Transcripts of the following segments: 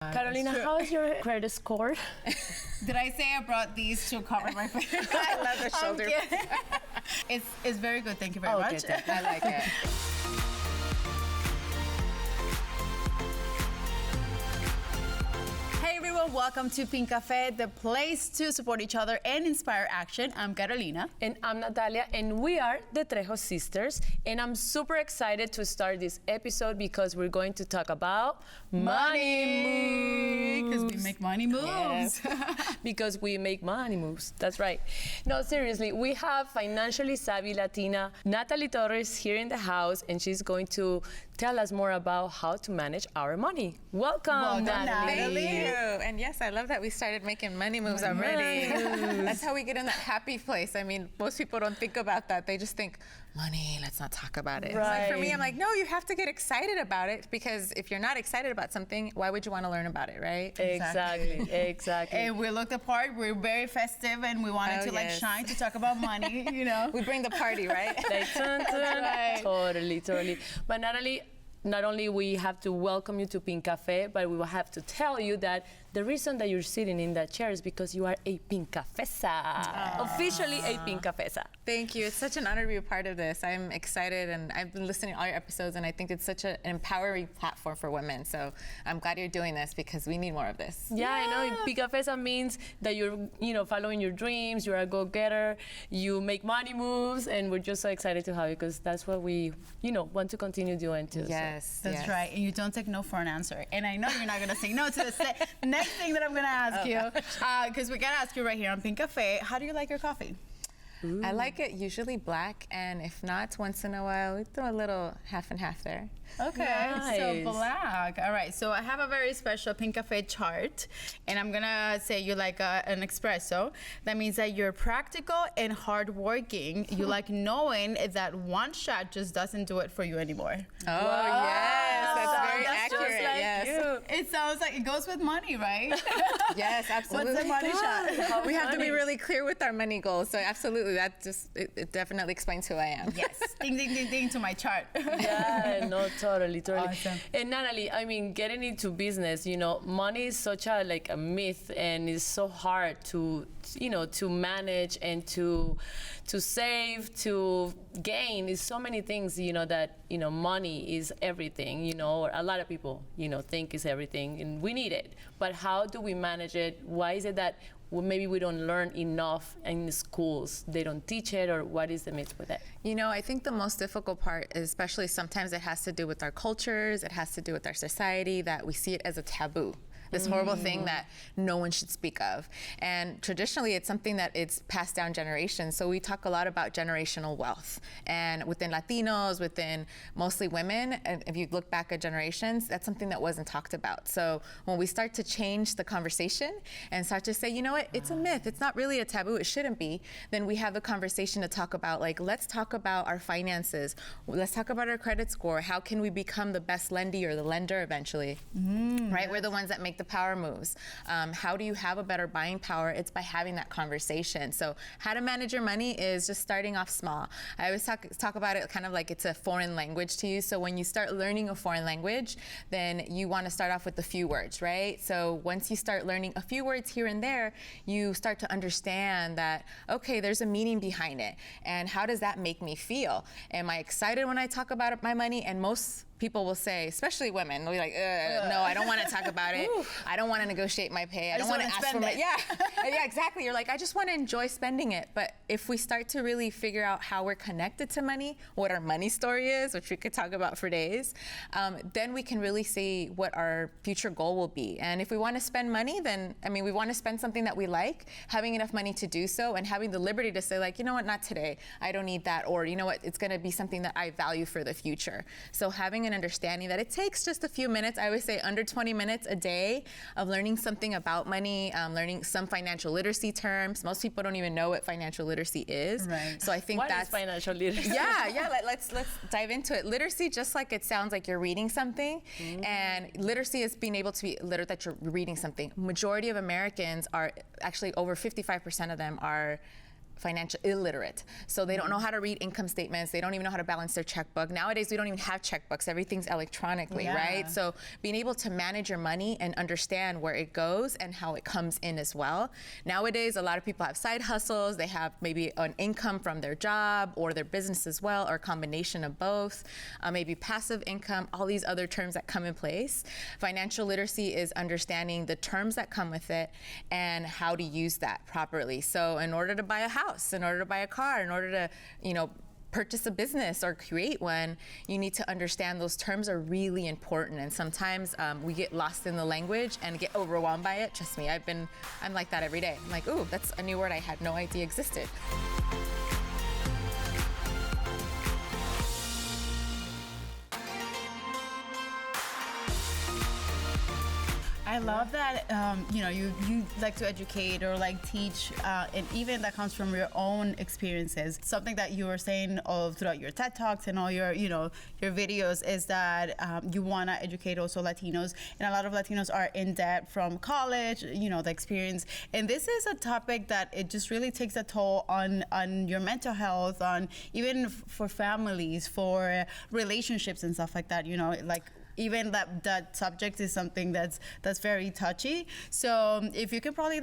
Carolina, how is your credit score? Did I say I brought these to cover my face? I love the shoulder. It's very good. Thank you very much. I like it. Hey everyone, welcome to Pinkafe, the place to support each other and inspire action. I'm Carolina. And I'm Natalia, and we are the Trejo sisters. And I'm super excited to start this episode because we're going to talk about money moves. Because we make money moves. Yes. Because we make money moves. That's right. No, seriously, we have financially savvy Latina Natalie Torres here in the house, and she's going to tell us more about how to manage our money. Welcome, Natalie. Thank you. And yes, I love that we started making money moves already. That's how we get in that happy place. I mean, most people don't think about that. They just think, money, let's not talk about it. Right. Like for me, I'm like, no, you have to get excited about it, because if you're not excited about something, why would you want to learn about it, right? Exactly. And we looked the part. We're very festive, and we wanted to like shine to talk about money, you know. We bring the party, right? Like, dun, dun. Right. Totally. But Natalie, not only we have to welcome you to Pinkafe, but we will have to tell you that the reason that you're sitting in that chair is because you are a Pinkafesa. Officially a Pinkafesa. Thank you. It's such an honor to be a part of this. I'm excited, and I've been listening to all your episodes, and I think it's such an empowering platform for women. So I'm glad you're doing this, because we need more of this. Yeah, I know. Pinkafesa means that you're, following your dreams. You're a go-getter. You make money moves, and we're just so excited to have you, because that's what we, want to continue doing too. Yes, That's right. And you don't take no for an answer. And I know you're not going to say no to the next thing that I'm going to ask you. Because we got to ask you right here on Pinkafe, how do you like your coffee? Ooh. I like it usually black, and if not, once in a while, we throw a little half and half there. Okay, Nice. so black. All right, so I have a very special Pinkafe chart, and I'm gonna say you like an espresso. That means that you're practical and hardworking. You like knowing that one shot just doesn't do it for you anymore. Oh, yes, that's very That's just accurate. like Yes. you. It sounds like it goes with money, right? Yes, absolutely. What's the money shot? We have to be really clear with our money goals. So absolutely, that just it definitely explains who I am. Yes, ding, ding, ding, ding to my chart. Yeah, no, totally. Awesome. And Natalie, I mean, getting into business, money is such a myth, and it's so hard to manage and to save, to gain. Is so many things, that money is everything, or a lot of people, think is everything, and we need it. But how do we manage it? Why is it that maybe we don't learn enough in the schools? They don't teach it, or what is the myth with that? I think the most difficult part is, especially sometimes it has to do with our cultures, it has to do with our society, that we see it as a taboo. This horrible thing that no one should speak of. And traditionally, it's something that it's passed down generations. So we talk a lot about generational wealth. And within Latinos, within mostly women, and if you look back at generations, that's something that wasn't talked about. So when we start to change the conversation and start to say, you know what, it's a myth, it's not really a taboo, it shouldn't be, then we have the conversation to talk about, let's talk about our finances, let's talk about our credit score, how can we become the best lendee or the lender eventually, right? We're the ones that make the power moves. How do you have a better buying power? It's by having that conversation. So how to manage your money is just starting off small. I always talk about it kind of like it's a foreign language to you. So when you start learning a foreign language, then you want to start off with a few words, right? So once you start learning a few words here and there, you start to understand that, okay, there's a meaning behind it. And how does that make me feel? Am I excited when I talk about my money? And most people will say, especially women, they'll be like, no, I don't want to talk about it. I don't want to negotiate my pay. I don't want to ask for my, yeah, exactly. You're like, I just want to enjoy spending it. But if we start to really figure out how we're connected to money, what our money story is, which we could talk about for days, then we can really see what our future goal will be. And if we want to spend money, then, we want to spend something that we like, having enough money to do so, and having the liberty to say, you know what, not today. I don't need that. Or, you know what, it's going to be something that I value for the future. So having an understanding that it takes just a few minutes, I always say under 20 minutes a day of learning something about money, learning some financial literacy terms. Most people don't even know what financial literacy is. Right. So I think What that's is financial literacy? Yeah. Let's dive into it. Literacy, just like it sounds like you're reading something, and literacy is being able to be literate that you're reading something. Majority of Americans are actually over 55% of them are financial illiterate. So they don't know how to read income statements. They don't even know how to balance their checkbook. Nowadays, we don't even have checkbooks. Everything's electronically, right? So being able to manage your money and understand where it goes and how it comes in as well. Nowadays, a lot of people have side hustles. They have maybe an income from their job or their business as well, or a combination of both, maybe passive income, all these other terms that come in place. Financial literacy is understanding the terms that come with it and how to use that properly. So in order to buy a house, in order to buy a car, in order to, purchase a business or create one, you need to understand those terms are really important. And sometimes we get lost in the language and get overwhelmed by it. Trust me, I'm like that every day. I'm like, ooh, that's a new word I had no idea existed. I love that, you like to educate or like teach, and even that comes from your own experiences. Something that you were saying throughout your TED Talks and all your, your videos is that you want to educate also Latinos. And a lot of Latinos are in debt from college, the experience. And this is a topic that it just really takes a toll on your mental health, on even for families, for relationships and stuff like that, even that subject is something that's very touchy. So if you can probably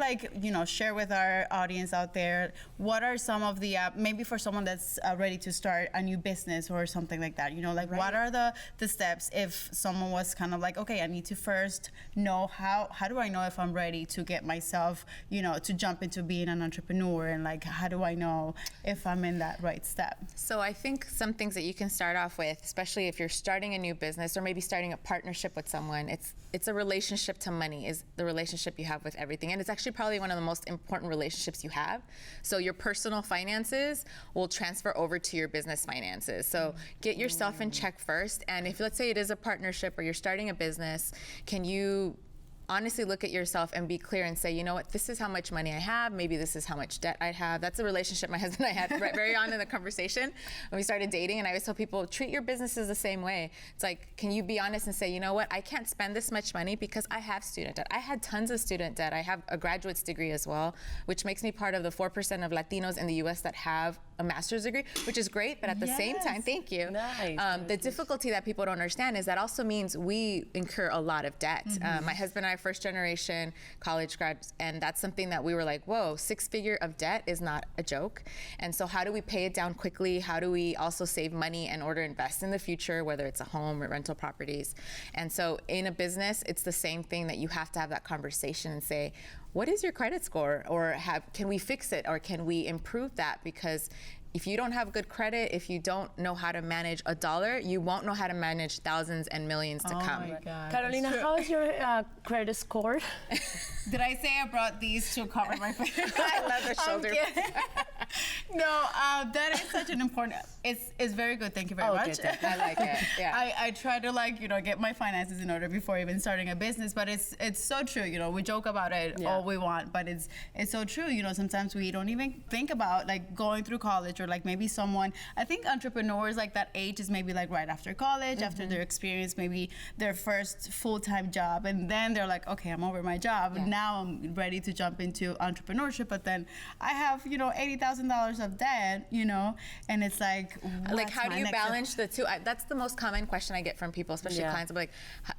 share with our audience out there, what are some of the maybe for someone that's ready to start a new business or something like that, what are the steps if someone was kind of like, okay, I need to first know how do I know if I'm ready to get myself, to jump into being an entrepreneur, and how do I know if I'm in that right step? So I think some things that you can start off with, especially if you're starting a new business or maybe starting a partnership with someone, it's a relationship to money, is the relationship you have with everything. And it's actually probably one of the most important relationships you have. So your personal finances will transfer over to your business finances. So get yourself in check first. And if, let's say it is a partnership or you're starting a business, can you honestly look at yourself and be clear and say, you know what, this is how much money I have, maybe this is how much debt I have. That's a relationship my husband and I had very on in the conversation when we started dating. And I always tell people, treat your businesses the same way. It's like, can you be honest and say, you know what, I can't spend this much money because I have student debt. I had tons of student debt. I have a graduate's degree as well, which makes me part of the 4% of Latinos in the US that have a master's degree, which is great, but at the same time, thank you. Nice. The difficulty that people don't understand is that also means we incur a lot of debt. My husband and I are first generation college grads, and that's something that we were like, whoa, 6-figure of debt is not a joke. And so how do we pay it down quickly? How do we also save money in order to invest in the future, whether it's a home or rental properties? And so in a business, it's the same thing, that you have to have that conversation and say, what is your credit score? Or can we fix it? Or can we improve that? Because if you don't have good credit, if you don't know how to manage a dollar, you won't know how to manage thousands and millions to come. Oh my God. Carolina, how is your credit score? Did I say I brought these to cover my face? I love the shoulder. No, that is such an important. It's very good. Thank you very much. I like it. Yeah. I try to get my finances in order before even starting a business, but it's so true. We joke about it all we want, but it's so true. Sometimes we don't even think about going through college, or maybe someone. I think entrepreneurs that age is maybe right after college, after their experience, maybe their first full-time job, and then they're like, okay, I'm over my job. Yeah. Now I'm ready to jump into entrepreneurship, but then I have $80,000 of debt, and it's how do you balance the two? That's the most common question I get from people, especially clients. I'm like,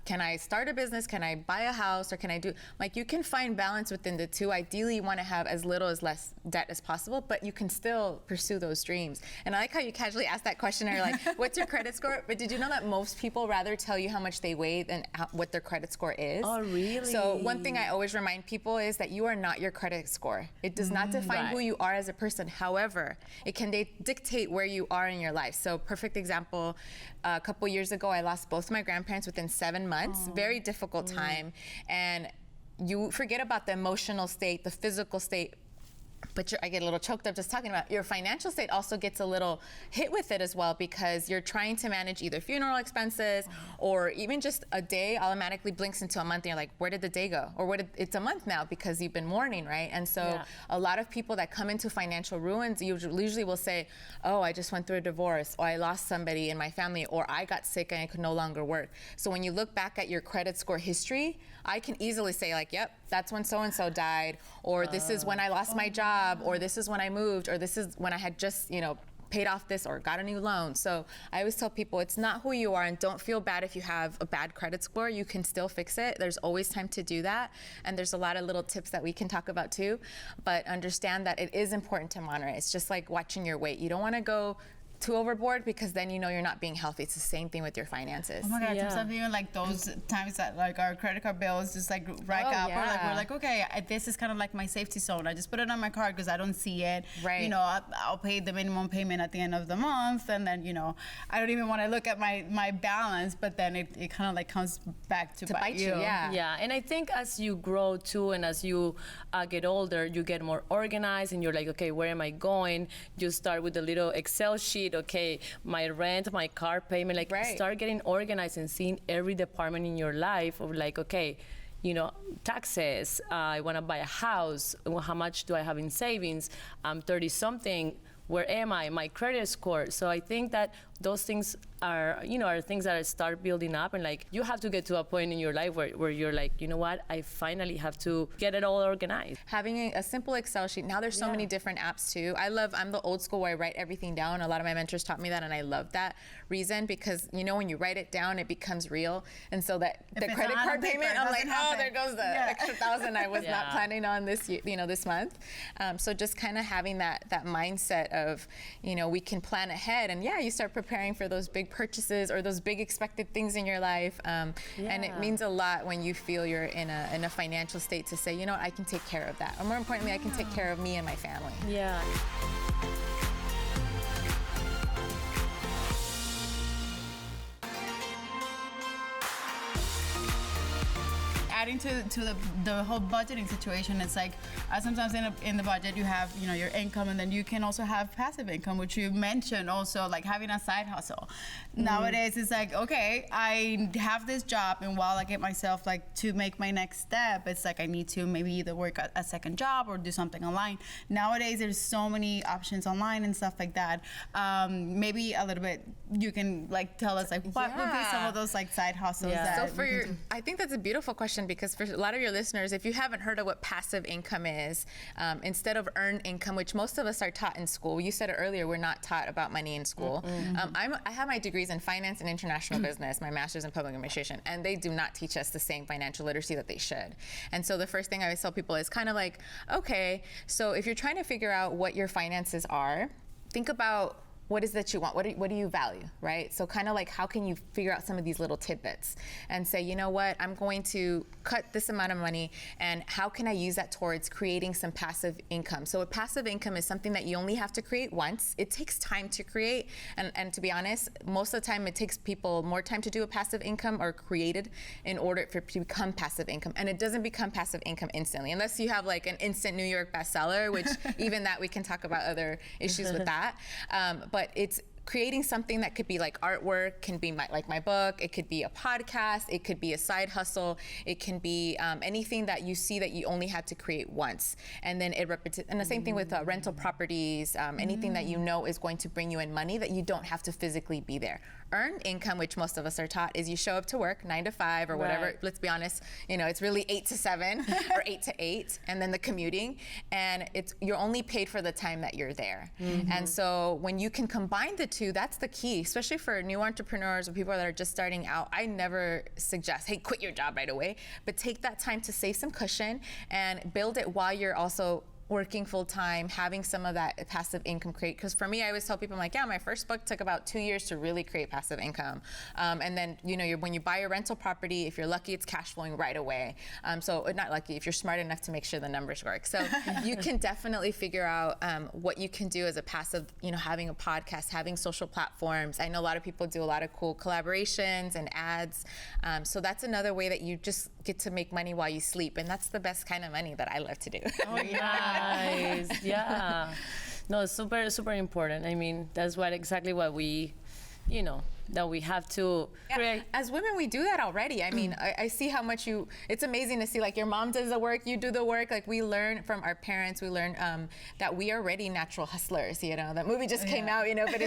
can I start a business? Can I buy a house? Or can I do, you can find balance within the two. Ideally, you want to have as little as less debt as possible, but you can still pursue those dreams. And I like how you casually asked that question, or you're like, what's your credit score? But did you know that most people rather tell you how much they weigh than what their credit score is? Oh, really? So one thing I always remind people is that you are not your credit score. It does not define who you are as a person. However, it can dictate where you are in your life. So perfect example, a couple years ago, I lost both my grandparents within 7 months. Very difficult time. And you forget about the emotional state, the physical state, but I get a little choked up just talking about your financial state also gets a little hit with it as well, because you're trying to manage either funeral expenses or even just a day automatically blinks into a month and you're like, where did the day go? Or it's a month now because you've been mourning, right? And so a lot of people that come into financial ruins usually will say, oh, I just went through a divorce, or I lost somebody in my family, or I got sick and I could no longer work. So when you look back at your credit score history, I can easily say yep, that's when so-and-so died, or this is when I lost my job. job, or this is when I moved, or this is when I had just, paid off this or got a new loan. So I always tell people it's not who you are, and don't feel bad if you have a bad credit score. You can still fix it. There's always time to do that. And there's a lot of little tips that we can talk about too. But understand that it is important to monitor. It's just like watching your weight. You don't want to go too overboard, because then you're not being healthy. It's the same thing with your finances. Oh my God, Yeah. sometimes even like those times that like our credit card bills just like rack up, or like we're like, okay, this is kind of like my safety zone. I just put it on my card because I don't see it. Right. I'll pay the minimum payment at the end of the month, and then I don't even want to look at my balance, but then it kind of like comes back to bite you. Yeah. Yeah, and I think as you grow too, and as you get older, you get more organized, and you're like, okay, where am I going? You start with a little Excel sheet. Okay, my rent, my car payment, like Right. start getting organized and seeing every department in your life of like, okay, taxes, I want to buy a house, how much do I have in savings? I'm 30 something, where am I? My credit score. So I think that those things are things that start building up, and like you have to get to a point in your life where you're like, you know what, I finally have to get it all organized. Having a simple Excel sheet. Now there's so many different apps too. I'm the old school where I write everything down. A lot of my mentors taught me that, and I love that reason, because when you write it down, it becomes real. And so that the it's credit not on card paper, payment, it I'm like, doesn't oh, happen. there goes the Yeah. extra $1,000 I was not Yeah. planning on this year, this month. So just kind of having that mindset of, we can plan ahead, and you start preparing for those big purchases or those big expected things in your life. And it means a lot when you feel you're in a financial state to say, I can take care of that. Or more importantly, I can take care of me and my family. Yeah. Adding to the whole budgeting situation, it's like sometimes in the budget you have your income, and then you can also have passive income, which you mentioned also, like having a side hustle. Nowadays it's like, okay, I have this job, and while I get myself like to make my next step, it's like I need to maybe either work a second job or do something online. Nowadays there's so many options online and stuff like that. Maybe a little bit you can like tell us like what would be some of those like side hustles that So we can do? I think that's a beautiful question, because for a lot of your listeners, if you haven't heard of what passive income is, instead of earned income, which most of us are taught in school, you said it earlier, we're not taught about money in school. I have my degrees in finance and international business, my master's in public administration, and they do not teach us the same financial literacy that they should. And so the first thing I always tell people is kind of like, okay, so if you're trying to figure out what your finances are, think about what is that you want? What do you value, right? So kind of like, how can you figure out some of these little tidbits and say, you know what, I'm going to cut this amount of money, and how can I use that towards creating some passive income? So a passive income is something that you only have to create once. It takes time to create, and to be honest, most of the time it takes people more time to do a passive income or created in order for it to become passive income. And it doesn't become passive income instantly, unless you have like an instant New York bestseller, which even that we can talk about other issues with that. But it's creating something that could be like artwork, can be my book, it could be a podcast, it could be a side hustle, it can be anything that you see that you only had to create once. And then it repeats. And the same thing with rental properties, anything that you know is going to bring you in money that you don't have to physically be there. Earned income, which most of us are taught, is you show up to work 9 to 5 or whatever. Right. Let's be honest, it's really 8 to 7 or 8 to 8, and then the commuting, and you're only paid for the time that you're there. And so when you can combine the two, that's the key, especially for new entrepreneurs or people that are just starting out. I never suggest, hey, quit your job right away, but take that time to save some cushion and build it while you're also working full time, having some of that passive income create. Because for me, I always tell people, I'm like, my first book took about 2 years to really create passive income. And then, when you buy a rental property, if you're lucky, it's cash flowing right away. So not lucky, if you're smart enough to make sure the numbers work. So you can definitely figure out what you can do as a passive, having a podcast, having social platforms. I know a lot of people do a lot of cool collaborations and ads. So that's another way that you just get to make money while you sleep. And that's the best kind of money that I love to do. Oh yeah. Nice. Yeah. No, it's super, super important. I mean, that's exactly what we, that we have to create. As women, we do that already. I mean, I see how much it's amazing to see, like, your mom does the work, you do the work. Like, we learn from our parents, we learn that we are already natural hustlers, you know. That movie just came out, you know, but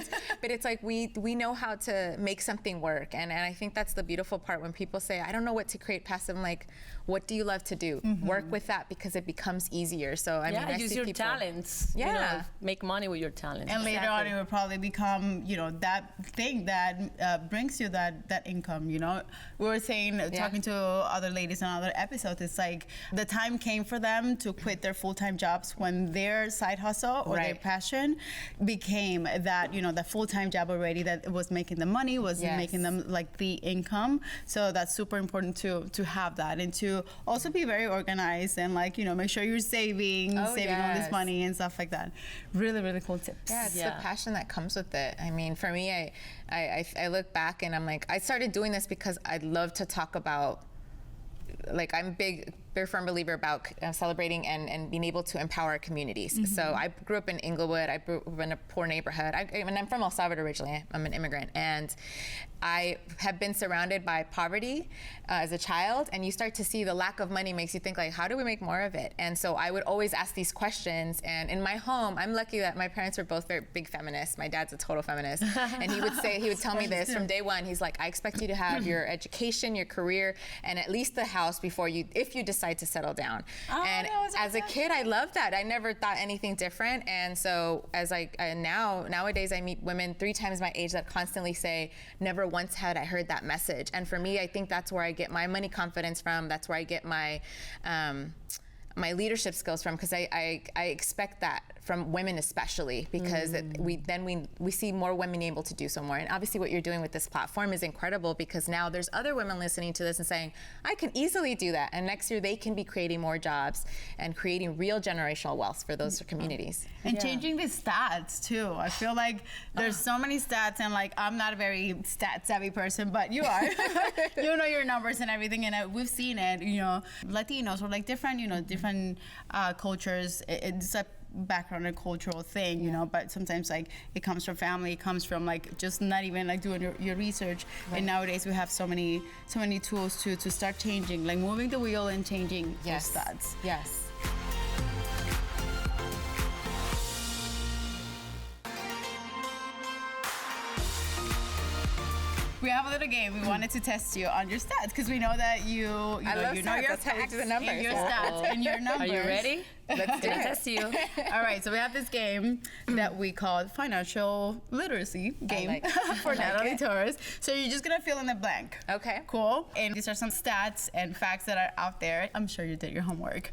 it's like we know how to make something work. And I think that's the beautiful part when people say, I don't know what to create passive. I'm like, what do you love to do? Work with that, because it becomes easier. So, I mean, I use see your people, talents. You know, make money with your talents. And later on, it will probably become, you know, that thing that brings you that income, you know. We were saying, talking to other ladies on other episodes, it's like the time came for them to quit their full-time jobs when their side hustle or their passion became that, you know, the full-time job already that was making the money, was making them like the income. So that's super important to have that, and to also be very organized and, like, you know, make sure you're saving all this money and stuff like that. Really, really cool tips. Yeah, it's the passion that comes with it. I mean, for me, I look back and I'm like, I started doing this because I love to talk about, like, I'm very firm believer about celebrating and being able to empower our communities. So I grew up in Inglewood. I grew up in a poor neighborhood. And I'm from El Salvador originally. I'm an immigrant. And I have been surrounded by poverty as a child, and you start to see the lack of money makes you think, like, how do we make more of it? And so I would always ask these questions. And in my home, I'm lucky that my parents were both very big feminists. My dad's a total feminist. And he would tell me this from day one. He's like, I expect you to have your education, your career, and at least the house before if you decide to settle down. And as a kid, I loved that. I never thought anything different. And so as nowadays I meet women 3 times my age that constantly say, never once had I heard that message. And for me, I think that's where I get my money confidence from. That's where I get my my leadership skills from, because I expect that from women especially, because we see more women able to do so more. And obviously what you're doing with this platform is incredible, because now there's other women listening to this and saying, I can easily do that. And next year they can be creating more jobs and creating real generational wealth for those communities. And changing the stats too. I feel like there's so many stats, and like, I'm not a very stat savvy person, but you are. You know your numbers and everything, and we've seen it, you know, Latinos or like different, you know, different cultures. It's a background and cultural thing, you know, but sometimes like it comes from family, it comes from like just not even like doing your research. And nowadays we have so many tools to start changing, like moving the wheel and changing those stats. Yes. We have a little game. We wanted to test you on your stats, because we know that you know your That's how we facts do the numbers. and your stats and your numbers. Are you ready? Let's do it. Test you. All right, so we have this game that we call financial literacy game for Natalie Torres. So you're just gonna fill in the blank. Okay. Cool. And these are some stats and facts that are out there. I'm sure you did your homework.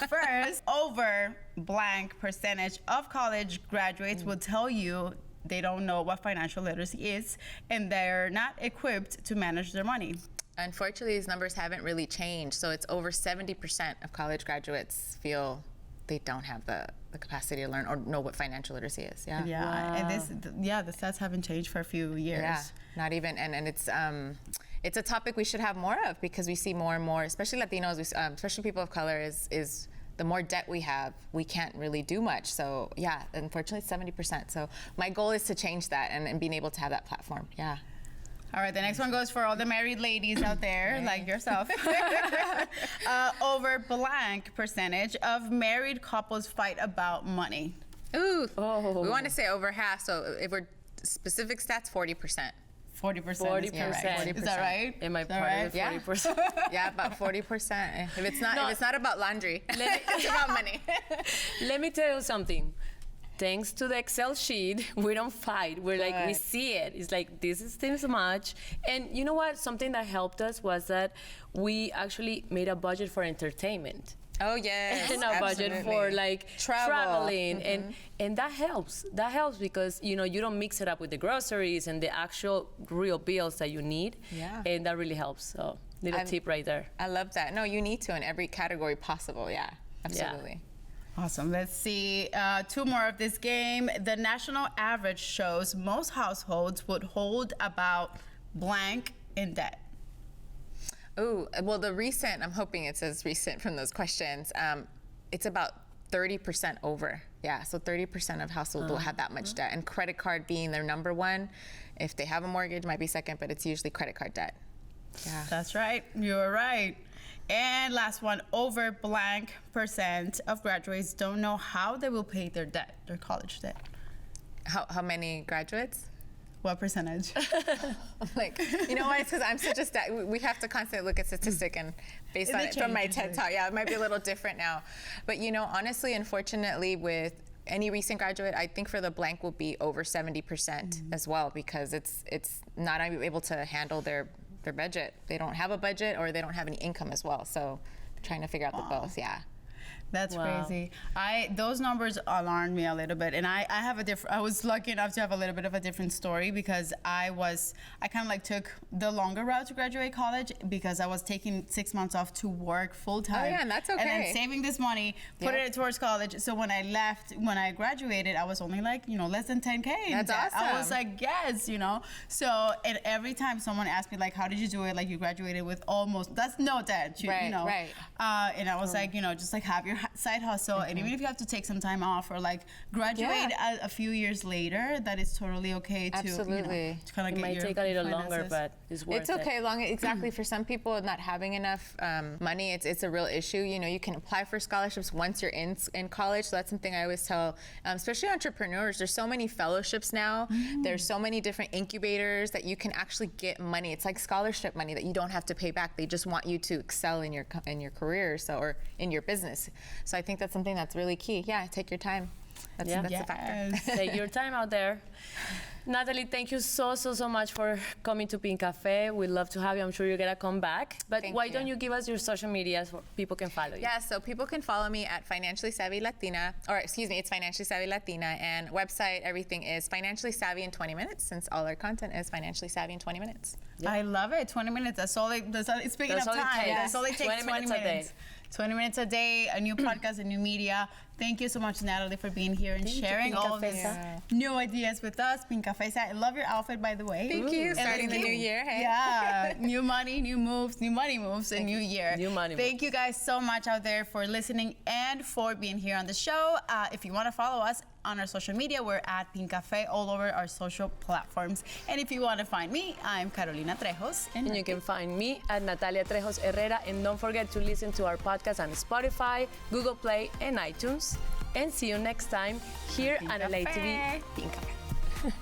First, over blank percentage of college graduates will tell you they don't know what financial literacy is, and they're not equipped to manage their money. Unfortunately, these numbers haven't really changed. So it's over 70% of college graduates feel they don't have the capacity to learn or know what financial literacy is. Yeah. Yeah. Wow. And the stats haven't changed for a few years. Yeah. Not even, and it's a topic we should have more of, because we see more and more, especially Latinos, especially people of color, is the more debt we have, we can't really do much. So yeah, unfortunately it's 70%. So my goal is to change that and being able to have that platform. Yeah. All right, the next one goes for all the married ladies out there, like yourself. Over blank percentage of married couples fight about money. Ooh, we want to say over half. So if we're specific stats, 40%. 40%. 40%. Is that right? Am I part of the 40%? Yeah, about 40%. If it's not about laundry, it's about money. Let me tell you something. Thanks to the Excel sheet, we don't fight. We're like, we see it. It's like, this is too much. And you know what? Something that helped us was that we actually made a budget for entertainment. Oh yes, and a budget for like traveling, and that helps. That helps because you don't mix it up with the groceries and the actual real bills that you need. Yeah, and that really helps. So little tip right there. I love that. No, you need to in every category possible. Yeah, absolutely. Yeah. Awesome. Let's see 2 more of this game. The national average shows most households would hold about blank in debt. Oh, well, I'm hoping it says recent from those questions. It's about 30% over. Yeah, so 30% of households will have that much debt, and credit card being their number one. If they have a mortgage, might be second, but it's usually credit card debt. Yeah. That's right. You're right. And last one, over blank percent of graduates don't know how they will pay their debt, their college debt. How many graduates? What percentage? I'm like, you know what? It's because I'm such a we have to constantly look at statistic, and based on it from my TED Talk, yeah, it might be a little different now. But you know, honestly, unfortunately, with any recent graduate, I think for the blank will be over 70% as well, because it's not able to handle their budget. They don't have a budget, or they don't have any income as well. So trying to figure out the both, yeah. That's crazy. Those numbers alarmed me a little bit, and I was lucky enough to have a little bit of a different story, because I kind of like took the longer route to graduate college, because I was taking 6 months off to work full time. Oh yeah, and that's okay. And then saving this money, put it towards college. So when I graduated, I was only like, less than 10K. That's awesome. I was like, yes, So, and every time someone asked me like, how did you do it? Like, you graduated with that's no debt, right. And I was like, just like have your side hustle, and even if you have to take some time off or like graduate a few years later, that is totally okay to, absolutely. To kind of It get might your take a little finances. longer, but it's worth it. It's okay. Exactly. For some people, not having enough money, it's a real issue. You can apply for scholarships once you're in college. So that's something I always tell, especially entrepreneurs. There's so many fellowships now. There's so many different incubators that you can actually get money. It's like scholarship money that you don't have to pay back. They just want you to excel in your career, or in your business. So I think that's something that's really key. Yeah, take your time. That's a factor. Take your time out there. Natalie, thank you so much for coming to Pinkafe. We'd love to have you. I'm sure you're gonna come back. But why don't you give us your social media so people can follow you? Yeah, so people can follow me at Financially Savvy Latina, or excuse me, it's Financially Savvy Latina, and website, everything is Financially Savvy in 20 minutes, since all our content is Financially Savvy in 20 minutes. Yeah. I love it. 20 minutes. That's all. Speaking of time, that's all it takes. 20 minutes. 20 minutes a day, a new podcast, a new media. Thank you so much, Natalie, for being here and sharing all of these new ideas with us. Pinkafe. I love your outfit, by the way. Thank you. Starting the new year. Hey. Yeah. New money, new moves, new money moves, and new year. New money Thank you guys so much out there for listening and for being here on the show. If you want to follow us on our social media, we're at Pinkafe all over our social platforms. And if you want to find me, I'm Carolina Trejos. And you can find me at Natalia Trejos Herrera. And don't forget to listen to our podcast on Spotify, Google Play, and iTunes. And see you next time here on LA TV. Pinkafe.